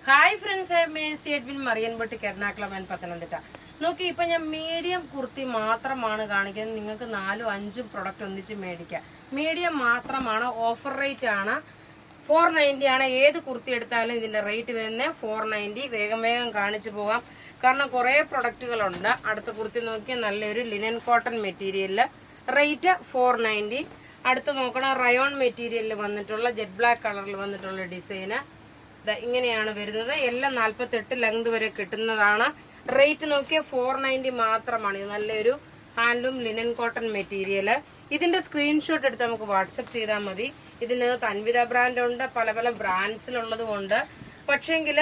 Hi friends, I Mercy Edwin Mariyanpatti Ernakulam and Pathanamthitta. നോക്കി, ഇപ്പൊ ഞാൻ മീഡിയം കുർത്തി മാത്രമാണ് കാണിക്കുന്നത്. നിങ്ങൾക്ക് 4-5 പ്രൊഡക്റ്റ് ഒന്നിച്ച് മേടിക്കാം. മീഡിയം മാത്രമാണ്, ഓഫർ റേറ്റ് ആണ്. 490 ആണ്. ഏത് കുർത്തി എടുത്താലും ഇതിന്റെ റേറ്റ് വരുന്നത് 490. വേഗം വേഗം കാണിച്ചു പോകാം, കാരണം കുറെ പ്രൊഡക്റ്റുകളുണ്ട്. അടുത്ത കുർത്തി നോക്കിയാൽ നല്ലൊരു ലിനൻ കോട്ടൺ മെറ്റീരിയലില്, റേറ്റ് 490. അടുത്ത് നോക്കണം, റയോൺ മെറ്റീരിയലിൽ വന്നിട്ടുള്ള ജെറ്റ് ബ്ലാക്ക് കളറിൽ വന്നിട്ടുള്ള ഡിസൈന് ഇങ്ങനെയാണ് വരുന്നത്. എല്ലാം 48 ലെങ്ത് വരെ കിട്ടുന്നതാണ്. റേറ്റ് നോക്കിയാൽ 490 മാത്രമാണ്. ഇത് നല്ലൊരു ഹാൻഡ്ലൂം ലിനൻ കോട്ടൺ മെറ്റീരിയല്. ഇതിന്റെ സ്ക്രീൻഷോട്ട് എടുത്ത് നമുക്ക് വാട്സപ്പ് ചെയ്താൽ മതി. ഇതിനകത്ത് അൻവിത ബ്രാൻഡ് ഉണ്ട്, പല പല ബ്രാൻഡ്സിലുള്ളതും ഉണ്ട്. പക്ഷെങ്കിൽ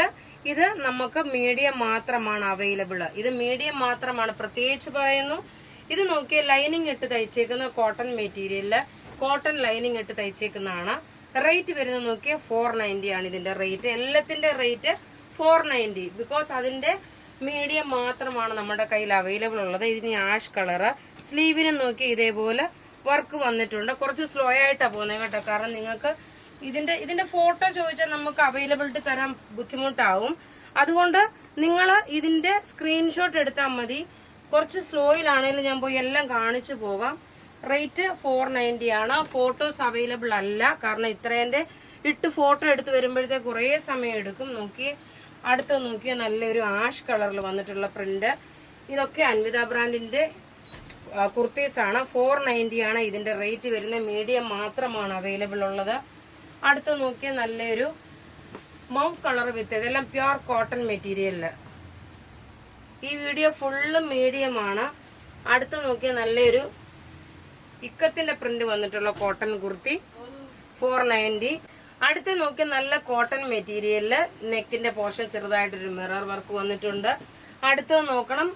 ഇത് നമുക്ക് മീഡിയം മാത്രമാണ് അവൈലബിൾ. ഇത് മീഡിയം മാത്രമാണ്. പ്രത്യേകിച്ച് പറയുന്നു, ഇത് നോക്കിയാൽ ലൈനിങ് ഇട്ട് തയ്ച്ചേക്കുന്ന കോട്ടൺ മെറ്റീരിയലില്, കോട്ടൺ ലൈനിങ് ഇട്ട് തയ്ച്ചേക്കുന്നതാണ്. റേറ്റ് വരുന്നത് നോക്കിയാൽ 490 ആണ് ഇതിന്റെ റേറ്റ്. എല്ലാത്തിന്റെ റേറ്റ് 490. ബിക്കോസ് അതിന്റെ മീഡിയം മാത്രമാണ് നമ്മുടെ കയ്യിൽ അവൈലബിൾ ഉള്ളത്. ഇതിന് ആഷ് കളറ്. സ്ലീവിന് നോക്കി ഇതേപോലെ വർക്ക് വന്നിട്ടുണ്ട്. കുറച്ച് സ്ലോ ആയിട്ടാണ് പോകുന്നത് കേട്ടോ, കാരണം നിങ്ങൾക്ക് ഇതിന്റെ ഫോട്ടോ ചോദിച്ചാൽ നമുക്ക് അവൈലബിലിറ്റി തരാൻ ബുദ്ധിമുട്ടാവും. അതുകൊണ്ട് നിങ്ങൾ ഇതിന്റെ സ്ക്രീൻഷോട്ട് എടുത്താൽ മതി. കുറച്ച് സ്ലോയിലാണെങ്കിലും ഞാൻ പോയി എല്ലാം കാണിച്ചു പോകാം. റേറ്റ് 490 ആണ്. ഫോട്ടോസ് അവൈലബിൾ അല്ല, കാരണം ഇത്രേന്റെ ഇട്ട് ഫോട്ടോ എടുത്ത് വരുമ്പോഴത്തേക്ക് കുറേ സമയം എടുക്കും. നോക്കി, അടുത്ത് നോക്കിയാൽ നല്ലൊരു ആഷ് കളറിൽ വന്നിട്ടുള്ള പ്രിന്റ്. ഇതൊക്കെ അൻവിത ബ്രാൻഡിന്റെ കുർത്തീസ് ആണ്. 490 ആണ് ഇതിന്റെ റേറ്റ് വരുന്നത്. മീഡിയം മാത്രമാണ് അവൈലബിൾ ഉള്ളത്. അടുത്ത് നോക്കിയാൽ നല്ലൊരു മൗ കളർ വിത്ത്, ഇതെല്ലാം പ്യുർ കോട്ടൺ മെറ്റീരിയലില്. ഈ വീഡിയോ ഫുള്ള് മീഡിയം ആണ്. അടുത്ത് നോക്കിയാൽ നല്ലൊരു ഇക്കത്തിന്റെ പ്രിന്റ് വന്നിട്ടുള്ള കോട്ടൺ കുർത്തി, 490. അടുത്ത് നോക്കിയാൽ നല്ല കോട്ടൺ മെറ്റീരിയലില് നെക്കിന്റെ പോർഷൻ ചെറുതായിട്ടൊരു മിറർ വർക്ക് വന്നിട്ടുണ്ട്. അടുത്തത് നോക്കണം,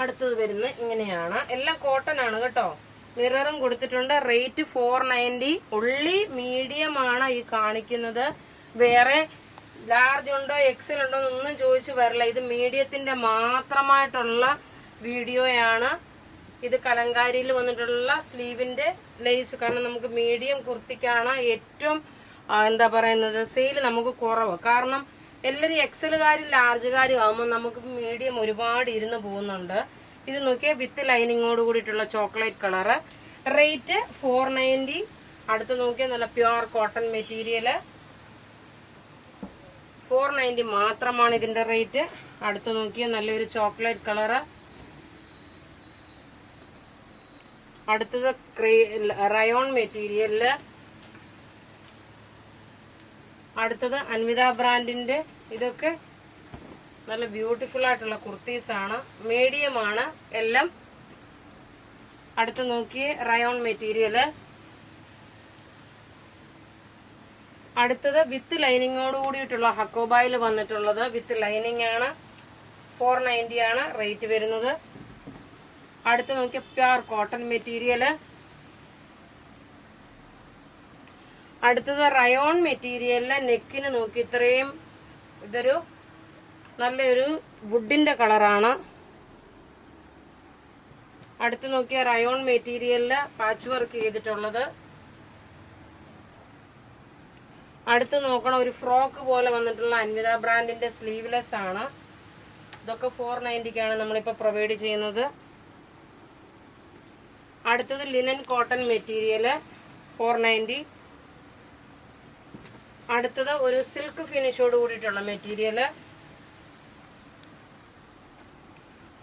അടുത്തത് വരുന്നത് ഇങ്ങനെയാണ്. എല്ലാം കോട്ടൺ ആണ് കേട്ടോ, മിററും കൊടുത്തിട്ടുണ്ട്. റേറ്റ് 490. ഉള്ളി മീഡിയം ആണ് ഈ കാണിക്കുന്നത്. വേറെ ലാർജ് ഉണ്ടോ എക്സൽ ഉണ്ടോ എന്നൊന്നും ചോദിച്ചു വരില്ല. ഇത് മീഡിയത്തിന്റെ മാത്രമായിട്ടുള്ള വീഡിയോയാണ്. ഇത് കലങ്കാരിയിൽ വന്നിട്ടുള്ള സ്ലീവിന്റെ ലേസ്, കാരണം നമുക്ക് മീഡിയം കുർത്തിക്കാണ് ഏറ്റവും എന്താ പറയുന്നത് സെയിൽ നമുക്ക് കുറവ്. കാരണം എല്ലാവരും എക്സലുകാരും ലാർജുകാരും ആകുമ്പോൾ നമുക്ക് മീഡിയം ഒരുപാട് ഇരുന്ന് പോകുന്നുണ്ട്. ഇത് നോക്കിയാൽ വിത്ത് ലൈനിങ്ങോട് കൂടിയിട്ടുള്ള ചോക്ലേറ്റ് കളറ്. റേറ്റ് 490. അടുത്ത് നോക്കിയാൽ നല്ല പ്യുർ കോട്ടൺ മെറ്റീരിയല്, 490 മാത്രമാണ് ഇതിന്റെ റേറ്റ്. അടുത്ത് നോക്കിയാൽ നല്ലൊരു ചോക്ലേറ്റ് കളറ്. അടുത്തത് റയോൺ മെറ്റീരിയലില്. അടുത്തത് അൻവിത ബ്രാൻഡിന്റെ. ഇതൊക്കെ നല്ല ബ്യൂട്ടിഫുൾ ആയിട്ടുള്ള കുർത്തീസ് ആണ്, മീഡിയം ആണ് എല്ലാം. അടുത്ത് നോക്കിയേ റയോൺ മെറ്റീരിയല്. അടുത്തത് വിത്ത് ലൈനിങ്ങോട് കൂടിയിട്ടുള്ള ഹക്കോബായിൽ വന്നിട്ടുള്ളത് വിത്ത് ലൈനിങ് ആണ്. 490 ആണ് റേറ്റ് വരുന്നത്. അടുത്ത് നോക്കിയ പ്യുർ കോട്ടൺ മെറ്റീരിയല്. അടുത്തത് റയോൺ മെറ്റീരിയലില് നെക്കിന് നോക്കി ഇത്രയും, ഇതൊരു നല്ലൊരു വുഡിന്റെ കളറാണ്. അടുത്ത് നോക്കിയ റയോൺ മെറ്റീരിയലില് പാച്ച് വർക്ക് ചെയ്തിട്ടുള്ളത്. അടുത്ത് നോക്കണം, ഒരു ഫ്രോക്ക് പോലെ വന്നിട്ടുള്ള അൻവിത ബ്രാൻഡിന്റെ സ്ലീവ്ലെസ് ആണ്. ഇതൊക്കെ 490 നമ്മളിപ്പോ പ്രൊവൈഡ് ചെയ്യുന്നത്. അടുത്തത് ലിനൻ കോട്ടൺ മെറ്റീരിയല്, 490. അടുത്തത് ഒരു സിൽക്ക് ഫിനിഷോട് കൂടിയിട്ടുള്ള മെറ്റീരിയല്.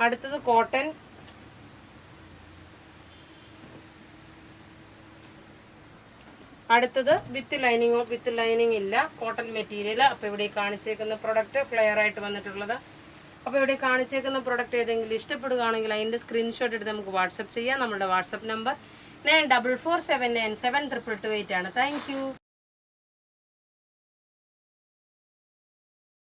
അടുത്തത് കോട്ടൺ. അടുത്തത് വിത്ത് ലൈനിങ് ഇല്ല, കോട്ടൺ മെറ്റീരിയൽ. അപ്പൊ ഇവിടെ കാണിച്ചേക്കുന്ന പ്രൊഡക്റ്റ് ഫ്ലെയർ ആയിട്ട് വന്നിട്ടുള്ളത്. അപ്പൊ ഇവിടെ കാണിച്ചേക്കുന്ന പ്രൊഡക്റ്റ് ഏതെങ്കിലും ഇഷ്ടപ്പെടുകയാണെങ്കിൽ അതിന്റെ സ്ക്രീൻഷോട്ട് എടുത്ത് നമുക്ക് വാട്സപ്പ് ചെയ്യാം. നമ്മുടെ വാട്സപ്പ് നമ്പർ 9447972228 ആണ്. Thank you.